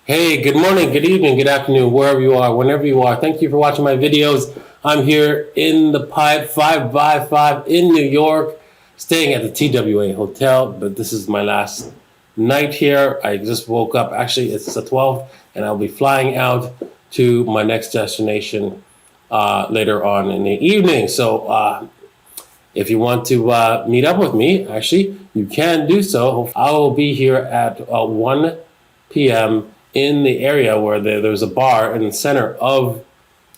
Hey, good morning, good evening, good afternoon, wherever you are, whenever you are. Thank you for watching my videos. I'm here in the Pipe 555 in New York, staying at the TWA Hotel, but this is my last night here. I just woke up. Actually, it's the 12th, and I'll be flying out to my next destination later on in the evening. So if you want to meet up with me, actually, you can do so. I will be here at 1 p.m. in the area where there's a bar in the center of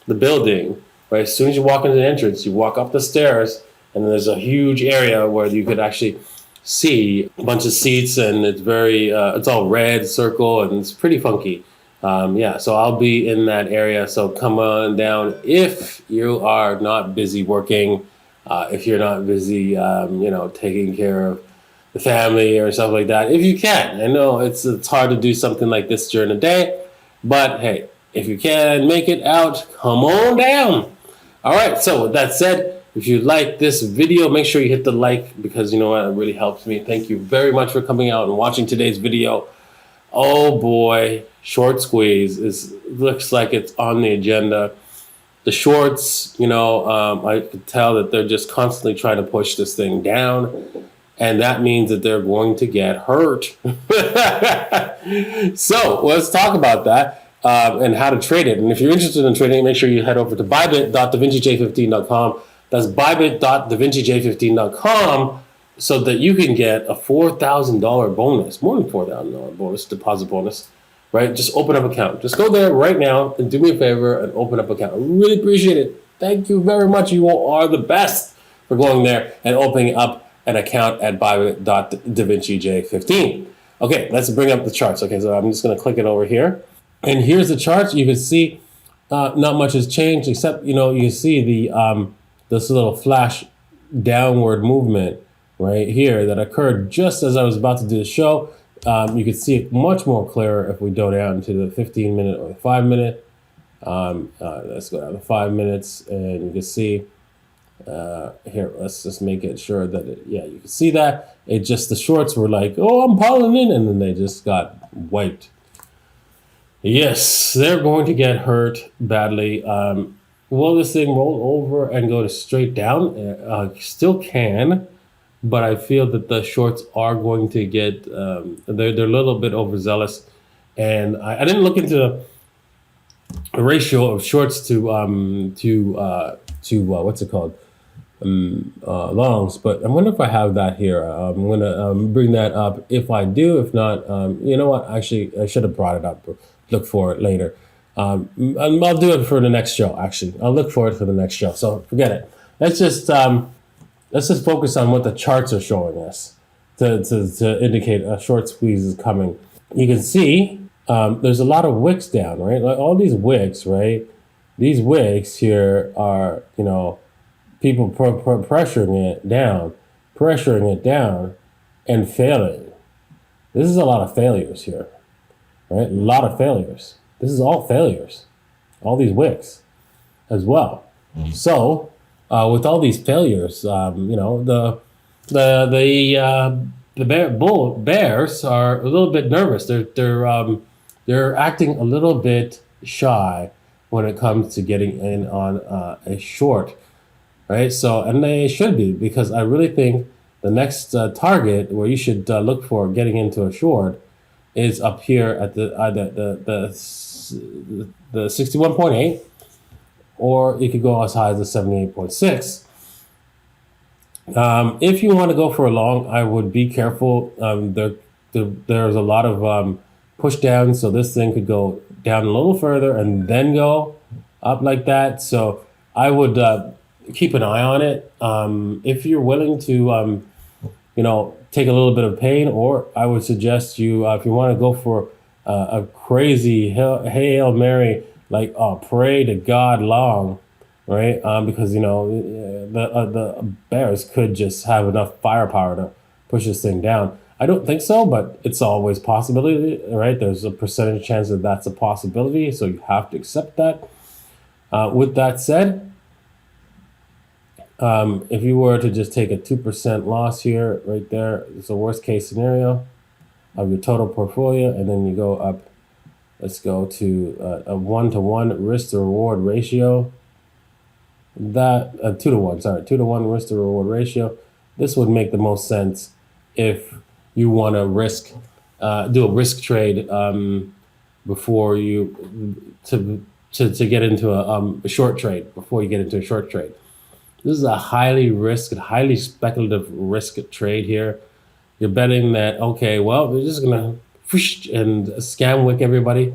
the building. Right, as soon as you walk into the entrance, you walk up the stairs, and there's a huge area where you could actually see a bunch of seats, and it's all red circle, and it's pretty funky. Yeah, so I'll be in that area. So come on down if you are not busy working, if you're not busy, taking care of the family or stuff like that. If you can, I know it's hard to do something like this during the day, but hey, if you can make it out, come on down. All right. So with that said, if you like this video, make sure you hit the like, because you know what, it really helps me. Thank you very much for coming out and watching today's video. Oh boy, short squeeze looks like it's on the agenda. The shorts, I could tell that they're just constantly trying to push this thing down, and that means that they're going to get hurt. So let's talk about that and how to trade it. And if you're interested in trading, make sure you head over to bybit.davincij15.com. That's bybit.davincij15.com, so that you can get a $4,000 bonus, more than $4,000 bonus, deposit bonus, right? Just open up an account. Just go there right now and do me a favor and open up an account. I really appreciate it. Thank you very much. You all are the best for going there and opening up an account at bybit.davincij15. Okay, let's bring up the charts. Okay, so I'm just going to click it over here. And here's the charts. You can see not much has changed, except, you see this little flash downward movement right here that occurred just as I was about to do the show. You can see it much more clearer if we go down to the 15-minute or the 5-minute. Let's go down to 5 minutes, and you can see here. Let's just make it sure that you can see that it just, the shorts were like, oh, I'm piling in, and then they just got wiped. Yes, they're going to get hurt badly. Will this thing roll over and go straight down? Still can. But I feel that the shorts are going to get, they're a little bit overzealous. And I didn't look into the ratio of shorts to what's it called? Longs, but I wonder if I have that here. I'm going to bring that up if I do. If not, you know what? Actually, I should have brought it up. Look for it later. I'll do it for the next show, actually. I'll look for it for the next show. So forget it. Let's just focus on what the charts are showing us to indicate a short squeeze is coming. You can see there's a lot of wicks down, right? Like all these wicks, right? These wicks here are, people pressuring it down, and failing. This is a lot of failures here, right? A lot of failures. This is all failures. All these wicks as well. So, with all these failures, the bears are a little bit nervous. They're acting a little bit shy when it comes to getting in on a short, right? So, and they should be, because I really think the next target where you should look for getting into a short is up here at the 61.8. Or you could go as high as the 78.6. If you want to go for a long, I would be careful. There's a lot of push down, so this thing could go down a little further and then go up like that. So I would keep an eye on it. If you're willing to, take a little bit of pain, or I would suggest you, if you want to go for a crazy Hail Mary, like pray to God long, right? Because the bears could just have enough firepower to push this thing down. I don't think so, but it's always a possibility, right? There's a percentage chance that that's a possibility, so you have to accept that. With that said, if you were to just take a 2% loss here, right there, it's a worst case scenario of your total portfolio, and then you go up Let's go to a 1-to-1 risk to reward ratio. That 2-to-1, sorry, 2-to-1 risk to reward ratio. This would make the most sense if you want to do a risk trade before you to get into a short trade, before you get into a short trade. This is a highly speculative risk trade here. You're betting that, okay, well, they're just gonna and scam wick everybody,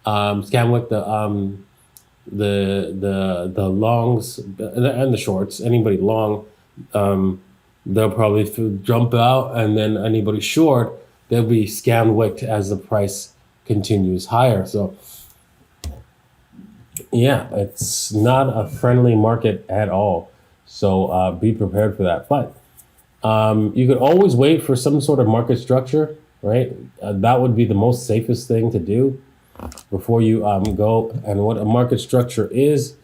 scam wick the longs and the shorts. Anybody long, they'll probably jump out, and then anybody short, they'll be scam wicked as the price continues higher. So yeah, it's not a friendly market at all. So be prepared for that. But you could always wait for some sort of market structure, right? That would be the most safest thing to do before you go. And what a market structure is,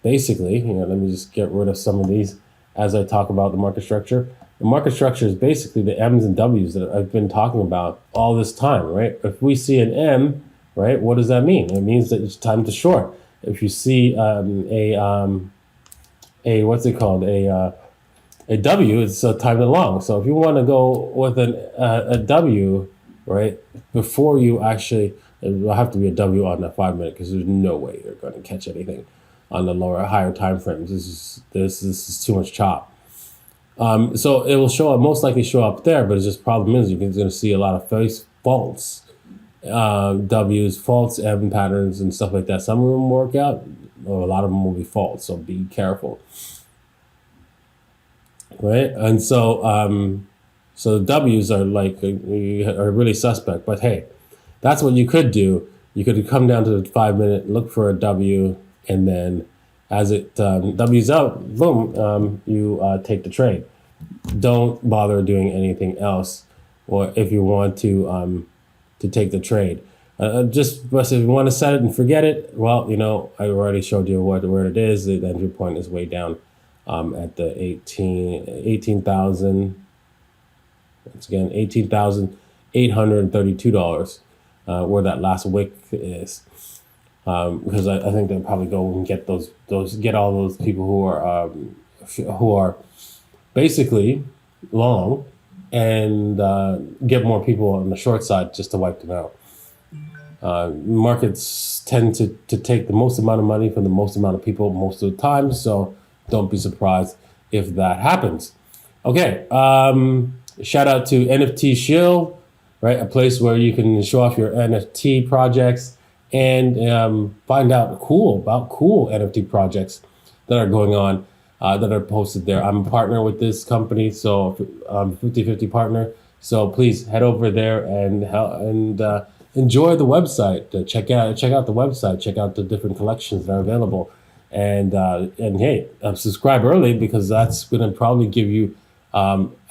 basically, let me just get rid of some of these as I talk about the market structure. The market structure is basically the M's and W's that I've been talking about all this time, right? If we see an M, right, what does that mean? It means that it's time to short. If you see what's it called, a W, it's time to long. So if you want to go with a W, right, before you actually, it will have to be a W on the 5-minute, because there's no way you're going to catch anything on the higher time frames. This is too much chop. So it will most likely show up there, but it's just problem is you're going to see a lot of false W's, false M patterns and stuff like that. Some of them work out, or a lot of them will be false. So be careful, right? And so so the W's are are really suspect. But hey, that's what you could do. You could come down to the 5-minute, look for a W, and then as it W's out, boom, you take the trade. Don't bother doing anything else, or if you want to take the trade. Just if you want to set it and forget it, well, I already showed you where it is. The entry point is way down at the 18,000. Once again, $18,832, where that last wick is. Because I think they'll probably go and get get all those people who are basically long, and get more people on the short side just to wipe them out. Markets tend to take the most amount of money from the most amount of people most of the time, so don't be surprised if that happens. Okay, shout out to NFT Shill, right? A place where you can show off your NFT projects and find out cool NFT projects that are going on, that are posted there. I'm a partner with this company, so I'm 50-50 partner. So please head over there and enjoy the website. Check out the website. Check out the different collections that are available, and hey, subscribe early, because that's going to probably give you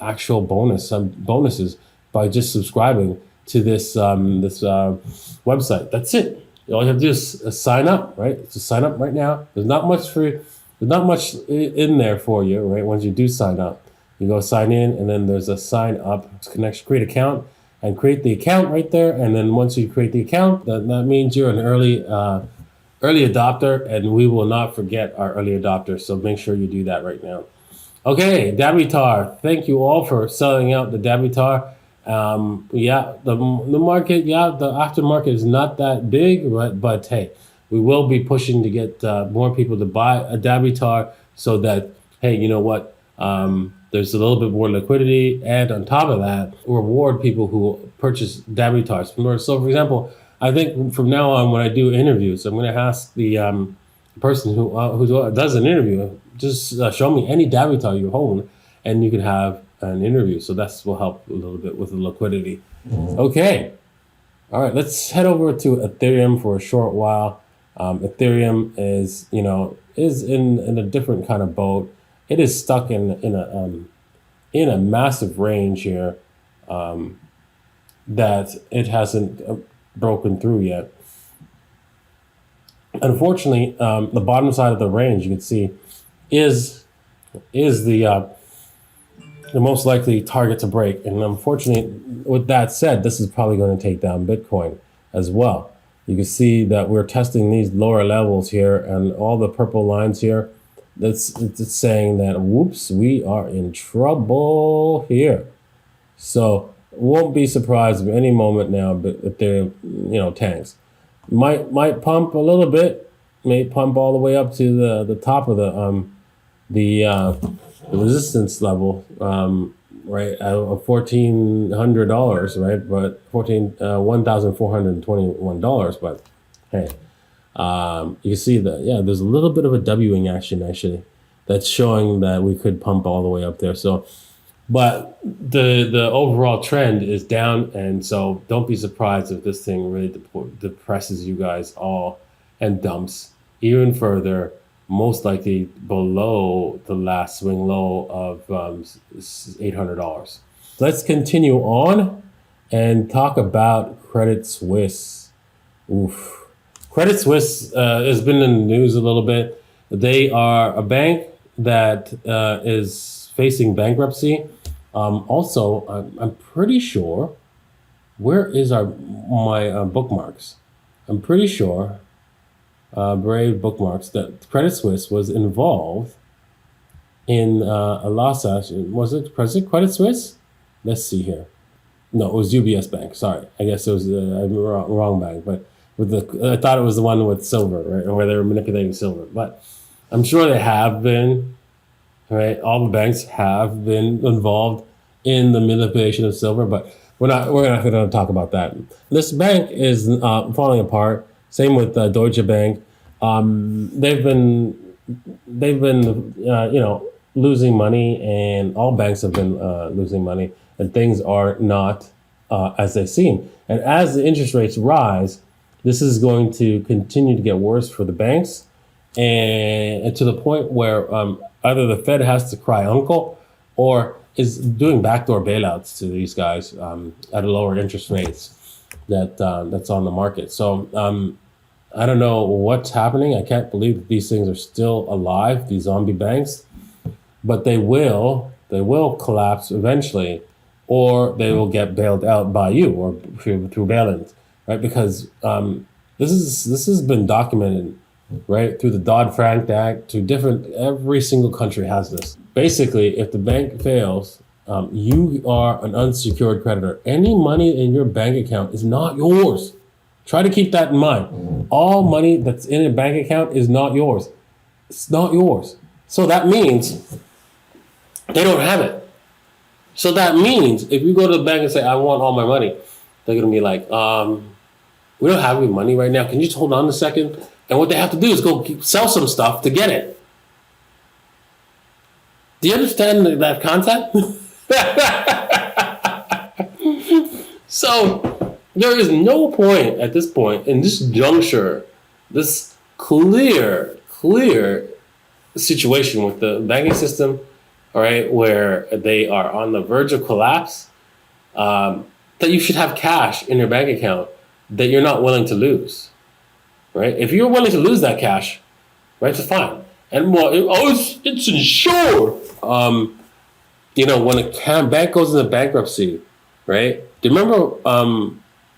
actual bonuses by just subscribing to this website. That's it. All you have to do is sign up, right? Just sign up right now. There's not much in there for you, right? Once you do sign up, you go sign in, and then there's a sign up connection, create account, and create the account right there. And then once you create the account, that means you're an early adopter, and we will not forget our early adopters. So make sure you do that right now. Okay, DAVITAR. Thank you all for selling out the DAVITAR. The market, the aftermarket is not that big, but hey, we will be pushing to get more people to buy a DAVITAR, so that, hey, you know what, there's a little bit more liquidity, and on top of that, reward people who purchase DAVITARs. So for example, I think from now on, when I do interviews, I'm going to ask the person who does an interview, just show me any DAVITAR you own, and you can have an interview. So that will help a little bit with the liquidity. Okay. All right, let's head over to Ethereum for a short while. Ethereum is in a different kind of boat. It is stuck in a massive range here that it hasn't broken through yet. Unfortunately, the bottom side of the range, you can see, is the most likely target to break. And unfortunately, with that said, this is probably going to take down Bitcoin as well. You can see that we're testing these lower levels here, and all the purple lines here, it's saying that, whoops, we are in trouble here. So won't be surprised at any moment now, but if they're, tanks. Might pump a little bit, may pump all the way up to the top of the resistance level, right, of $1,400, right, but $1,421. But hey, you see that, there's a little bit of a Wing action actually that's showing that we could pump all the way up there. So, but the overall trend is down, and so don't be surprised if this thing really depresses you guys all and dumps even further, most likely below the last swing low of $800. Let's continue on and talk about Credit Suisse. Oof. Credit Suisse has been in the news a little bit. They are a bank that is facing bankruptcy. Also, I'm pretty sure, where is my bookmarks? I'm pretty sure, Brave bookmarks, that Credit Suisse was involved in a lawsuit. Was it Credit Suisse? Let's see here. No, it was UBS Bank. Sorry, I guess it was wrong bank. But I thought it was the one with silver, right, or where they were manipulating silver. But I'm sure they have been. Right, all the banks have been involved in the manipulation of silver, but we're not going to talk about that. This bank is falling apart. Same with Deutsche Bank. They've been losing money, and all banks have been losing money, and things are not as they seem. And as the interest rates rise, this is going to continue to get worse for the banks, and to the point where either the Fed has to cry uncle or is doing backdoor bailouts to these guys at lower interest rates that's on the market. So I don't know what's happening. I can't believe that these things are still alive, these zombie banks, but they will collapse eventually, or they will get bailed out by you or through bail-ins, right? Because this has been documented, right, through the Dodd-Frank Act, every single country has this. Basically, if the bank fails, you are an unsecured creditor. Any money in your bank account is not yours. Try to keep that in mind. All money that's in a bank account is not yours. It's not yours. So that means they don't have it. So that means if you go to the bank and say, I want all my money, they're going to be like, we don't have any money right now. Can you just hold on a second? And what they have to do is go sell some stuff to get it. Do you understand that concept? So there is no point at this point, in this juncture, this clear situation with the banking system, all right, where they are on the verge of collapse, that you should have cash in your bank account that you're not willing to lose. Right? If you're willing to lose that cash, right, it's fine. And it's insured. When a bank goes into bankruptcy, right? Do you remember?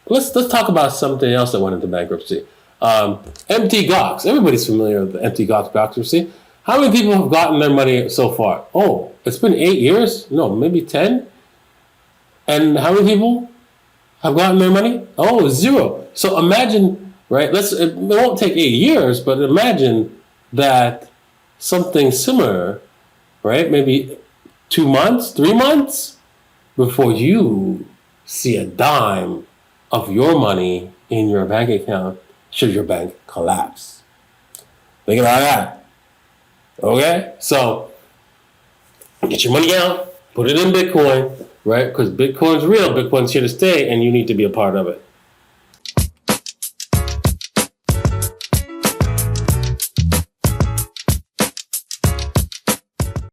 Let's talk about something else that went into bankruptcy. Mt. Gox. Everybody's familiar with the Mt. Gox bankruptcy. How many people have gotten their money so far? Oh, it's been 8 years? No, maybe 10. And how many people have gotten their money? Oh, 0. So imagine. Right? It won't take 8 years, but imagine that something similar, right? Maybe 2 months, 3 months before you see a dime of your money in your bank account should your bank collapse. Think about that. Okay? So get your money out, put it in Bitcoin, right? Because Bitcoin's real, Bitcoin's here to stay, and you need to be a part of it.